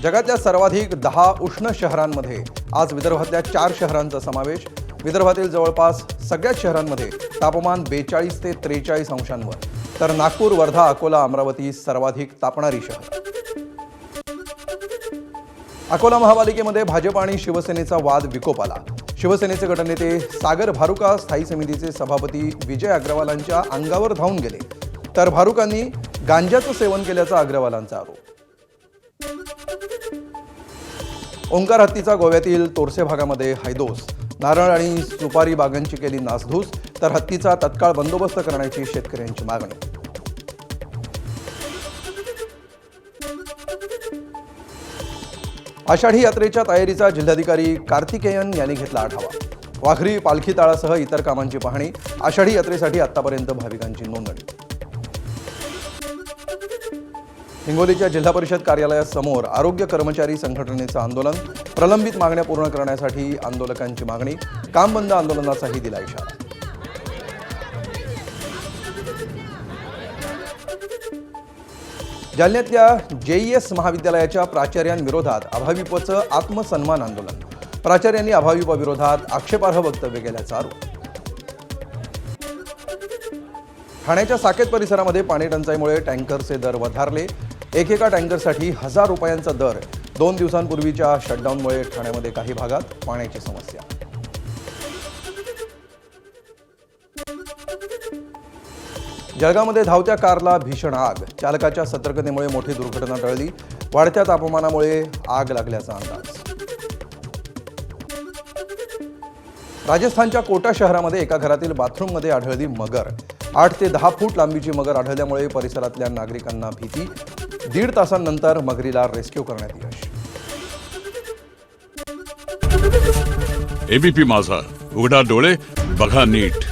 जगातल्या सर्वाधिक 10 उष्ण शहरांमध्ये आज विदर्भातल्या 4 शहरांचा समावेश। विदर्भातील जवळपास सगळ्याच शहरांमध्ये तापमान 42 ते 43 अंशांवर, तर नागपूर, वर्धा, अकोला, अमरावती सर्वाधिक तापणारी शहर। अकोला महापालिकेमध्ये भाजप आणि शिवसेनेचा वाद विकोपाला। शिवसेनेचे गटनेते सागर भारुका स्थायी समितीचे सभापती विजय अग्रवालांच्या अंगावर धावून गेले, तर भारुकांनी गांजाचं सेवन केल्याचा अग्रवालांचा आरोप। ओंकार हत्तीचा गोव्यातील तोरसे भागामध्ये हैदोस। नारळ आणि सुपारी बागांची केली नासधूस, तर हत्तीचा तत्काळ बंदोबस्त करण्याची शेतकऱ्यांची मागणी। आषाढी यात्रेच्या तयारीचा जिल्हाधिकारी कार्तिकेयन यांनी घेतला आढावा। वाखरी पालखी ताळासह इतर कामांची पाहणी। आषाढी यात्रेसाठी आतापर्यंत भाविकांची नोंदणी। हिंगोलीच्या जिल्हा परिषद कार्यालयासमोर आरोग्य कर्मचारी संघटनेचं आंदोलन। प्रलंबित मागण्या पूर्ण करण्यासाठी आंदोलकांची मागणी। काम बंद आंदोलनाचाही दिला इशारा। जालन्यातल्या JES महाविद्यालयाच्या प्राचार्यांविरोधात अभाविपचं आत्मसन्मान आंदोलन। प्राचार्यांनी अभाविपाविरोधात आक्षेपार्ह वक्तव्य केल्याचा आरोप। ठाण्याच्या साकेत परिसरामध्ये पाणी टंचाईमुळे टँकरचे दर वधारले। एकेका टँकरसाठी 1000 रुपयांचा दर। 2 दिवसांपूर्वीच्या शटडाऊनमुळे ठाण्यामध्ये काही भागात पाण्याची समस्या। जळगावमध्ये धावत्या कारला भीषण आग। चालकाच्या सतर्कतेमुळे मोठी दुर्घटना टळली। वाढत्या तापमानामुळे आग लागल्याचा अंदाज। राजस्थानच्या कोटा शहरामध्ये एका घरातील बाथरूममध्ये आढळली मगर। 8 ते 10 फूट लांबीची मगर आढळल्यामुळे परिसरातल्या नागरिकांना भीती। 1.5 तासांनंतर मगरीला रेस्क्यू करण्यात यश। ABP माझा, उघडा डोळे बघा नीट।